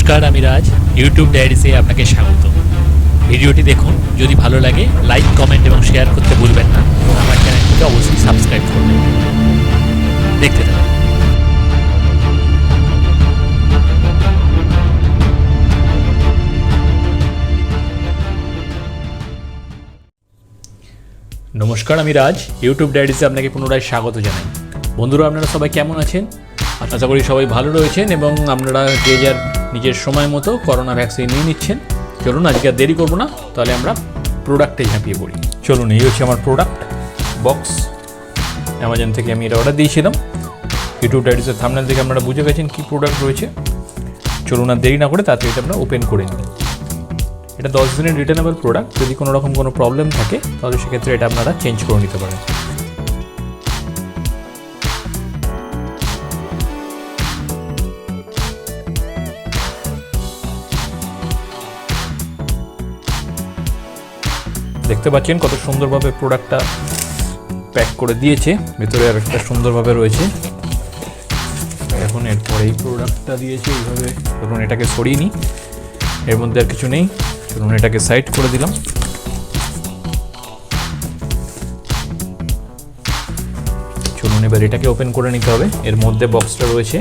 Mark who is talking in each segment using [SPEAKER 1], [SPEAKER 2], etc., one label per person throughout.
[SPEAKER 1] নমস্কার, আমি রাজ। ইউটিউব ডায়েরিসে আপনাকে স্বাগত। ভিডিওটি দেখুন, যদি ভালো লাগে লাইক, কমেন্ট এবং শেয়ার করতে ভুলবেন না। আমার চ্যানেলটিকে অবশ্যই সাবস্ক্রাইব করবেন। দেখতে থাকুন। নমস্কার, আমি রাজ। ইউটিউব ডায়েরিসে আপনাকে পুনরায় স্বাগত জানাই। বন্ধুরা, আপনারা সবাই কেমন আছেন? আশা করি সবাই ভালো রয়েছেন এবং আপনারা যে যার নিজের সময় মতো করোনা ভ্যাকসিন নিয়ে নিচ্ছেন। চলুন, আজকে আর দেরি করবো না, তাহলে আমরা প্রোডাক্টে ঝাঁপিয়ে পড়ি। চলুন, এই হচ্ছে আমার প্রোডাক্ট বক্স। অ্যামাজন থেকে আমি এটা অর্ডার দিয়েছিলাম। ইউটিউব ডায়েরিসের থাম্বনেল থেকে আপনারা বুঝে গেছেন কী প্রোডাক্ট রয়েছে। চলুন, আর দেরি না করে তাড়াতাড়ি এটা আমরা ওপেন করে নিই। এটা 10 দিনের রিটার্নেবল প্রোডাক্ট। যদি কোনো রকম কোনো প্রবলেম থাকে তাহলে সেক্ষেত্রে এটা আপনারা চেঞ্জ করে নিতে পারেন। দেখতে পাচ্ছেন কত সুন্দরভাবে প্রোডাক্টটা প্যাক করে দিয়েছে। ভেতরে আর একটা সুন্দরভাবে রয়েছে। এখন এরপরে এই প্রোডাক্টটা দিয়েছে এইভাবে। ধরুন, এটাকে সরিয়ে নিই, এর মধ্যে আর কিছু নেই। ধরুন, এটাকে সাইড করে দিলাম। চলুন, এবার এটাকে ওপেন করে নিতে হবে। এর মধ্যে বক্সটা রয়েছে।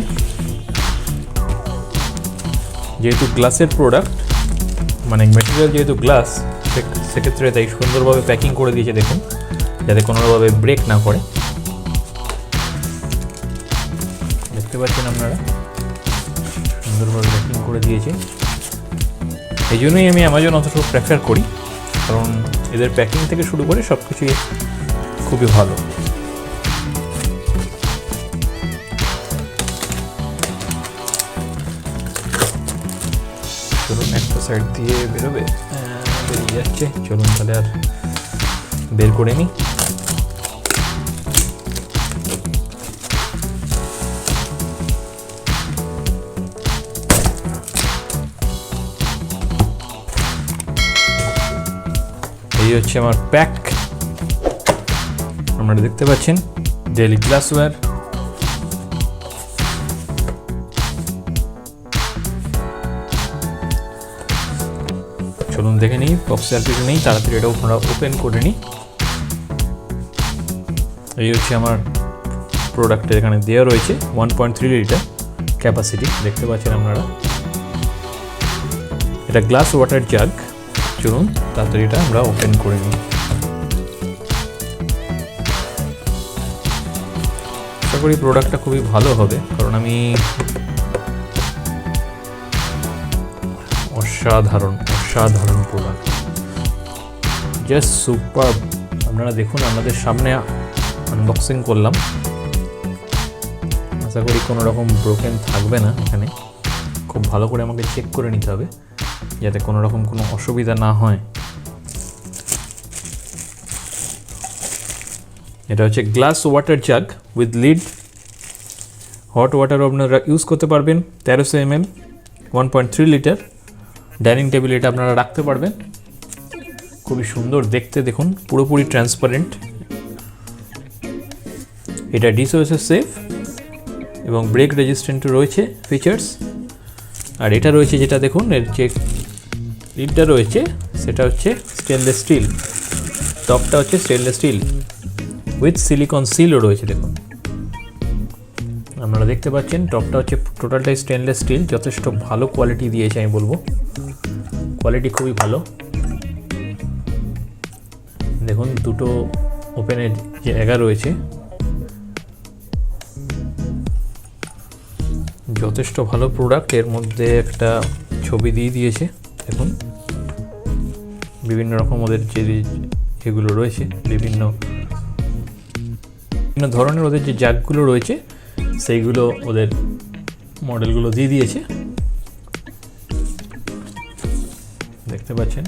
[SPEAKER 1] যেহেতু গ্লাসের প্রোডাক্ট, মানে ম্যাটেরিয়াল যেহেতু গ্লাস, সেক্ষেত্রে তাই সুন্দরভাবে প্যাকিং করে দিয়েছে। দেখুন, যাতে কোনোভাবে ব্রেক না করে। দেখতে পাচ্ছেন আপনারা, সুন্দরভাবে প্যাকিং করে দিয়েছে। এই জন্যই আমি অ্যামাজন অতটা প্রেফার করি, কারণ এদের প্যাকিং থেকে শুরু করে সব কিছুই খুবই ভালো। চলুন, একটা সাইড দিয়ে বেরোবে, বেরিয়ে যাচ্ছে। চলুন তাহলে আর বের করে নিই। এই হচ্ছে আমার প্যাক। আপনারা দেখতে পাচ্ছেন ডেইলি গ্লাসওয়্যার। চলুন দেখে নিই, বক্সে আর কিছু নেই। তাড়াতাড়ি এটা আপনারা ওপেন করে নিই। এই হচ্ছে আমার প্রোডাক্টে এখানে দেওয়া রয়েছে 1.3 লিটার ক্যাপাসিটি। দেখতে পাচ্ছেন আপনারা, এটা গ্লাস ওয়াটার জাগ। চলুন তাড়াতাড়ি এটা আমরা ওপেন করে নিই। আশা করি প্রোডাক্টটা খুবই ভালো হবে, কারণ আমি অসাধারণ প্রোডাক্ট, জাস্ট সুপার। আপনারা দেখুন, আমাদের সামনে আনবক্সিং করলাম। আশা করি কোনো রকম ব্রোকেন থাকবে না। এখানে খুব ভালো করে আমাকে চেক করে নিতে হবে, যাতে কোনো রকম কোনো অসুবিধা না হয়। এটা হচ্ছে glass water jug with lead. Hot water আপনারা ইউজ করতে পারবেন। 1300 ml, 1.3 লিটার। ডাইনিং টেবিলে এটা আপনারা রাখতে পারবেন। খুবই সুন্দর দেখতে। দেখুন, পুরোপুরি ট্রান্সপারেন্ট। এটা ডিসওয়াসার সেফ এবং ব্রেক রেজিস্ট্যান্টও রয়েছে ফিচার্স। আর এটা রয়েছে, যেটা দেখুন, এর যে লিডটা রয়েছে সেটা হচ্ছে স্টেনলেস স্টিল। টপটা হচ্ছে স্টেনলেস স্টিল উইথ সিলিকন সিলও রয়েছে। দেখুন, আপনারা দেখতে পাচ্ছেন টপটা হচ্ছে টোটালটাই স্টেনলেস স্টিল। যথেষ্ট ভালো কোয়ালিটি দিয়েছে, আমি বলবো কোয়ালিটি খুবই ভালো। দেখুন, দুটো ওপেনের জায়গা রয়েছে। যথেষ্ট ভালো প্রোডাক্ট। এর মধ্যে একটা ছবি দিয়ে দিয়েছে। দেখুন, বিভিন্ন রকম ওদের যেগুলো রয়েছে, বিভিন্ন ধরনের ওদের যে জাগগুলো রয়েছে সেইগুলো, ওদের মডেলগুলো দিয়ে দিয়েছে। দেখতে পাচ্ছেন।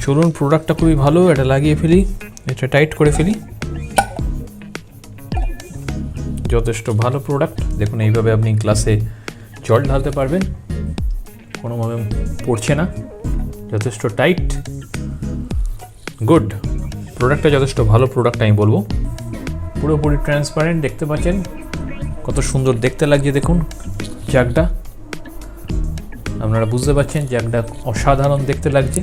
[SPEAKER 1] চলুন, প্রোডাক্টটা খুবই ভালো। এটা লাগিয়ে ফেলি, এটা টাইট করে ফেলি। যথেষ্ট ভালো প্রোডাক্ট। দেখুন, এইভাবে আপনি গ্লাসে জল ঢালতে পারবেন, কোনোভাবে পড়ছে না। যথেষ্ট টাইট, গুড। প্রোডাক্টটা যথেষ্ট ভালো প্রোডাক্ট আমি বলবো। পুরোপুরি ট্রান্সপারেন্ট, দেখতে পাচ্ছেন কত সুন্দর দেখতে লাগছে। দেখুন জাগটা, আপনারা বুঝতে পারছেন জাগটা অসাধারণ দেখতে লাগছে।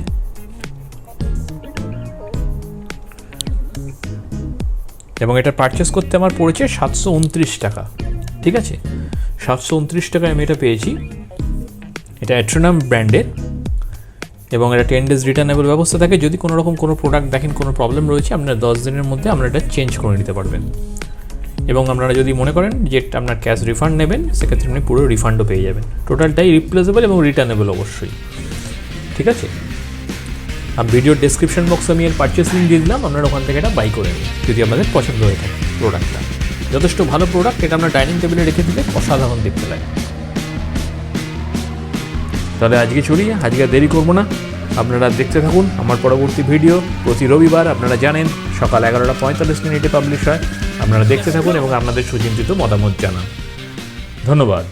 [SPEAKER 1] এবং এটা পারচেস করতে আমার পড়েছে 729 টাকা। ঠিক আছে, 729 টাকায় আমি এটা পেয়েছি। এটা অ্যাট্রোনাম ব্র্যান্ডের এবং এটা 10 days রিটার্নেবল ব্যবস্থা থাকে। যদি কোনো রকম কোনো প্রোডাক্ট দেখেন কোনো প্রবলেম রয়েছে, আপনারা 10 দিনের মধ্যে আপনারা এটা চেঞ্জ করে নিতে পারবেন। এবং আপনারা যদি মনে করেন যে আপনার ক্যাশ রিফান্ড নেবেন, সেক্ষেত্রে আপনি পুরো রিফান্ডও পেয়ে যাবেন। টোটালটাই রিপ্লেসেবল এবং রিটার্নেবল অবশ্যই। ঠিক আছে, আর ভিডিওর ডেসক্রিপশন বক্সে আমি এর পারচেস লিঙ্ক দিয়ে দিলাম, আপনারা ওখান থেকে এটা বাই করে নিন যদি আপনাদের পছন্দ হয়ে থাকে। প্রোডাক্টটা যথেষ্ট ভালো প্রোডাক্ট, এটা আপনার ডাইনিং টেবিলে রেখে দিলে অসাধারণ দেখতে লাগে। তাহলে আজকে চলি, আজকে দেরি করবো না, আপনারা দেখতে থাকুন আমার পরবর্তী ভিডিও। প্রতি রবিবার আপনারা জানেন সকাল 11:45 পাবলিশ হয়। আপনারা দেখতে থাকুন এবং আপনাদের সুচিন্তিত মতামত জানান। ধন্যবাদ।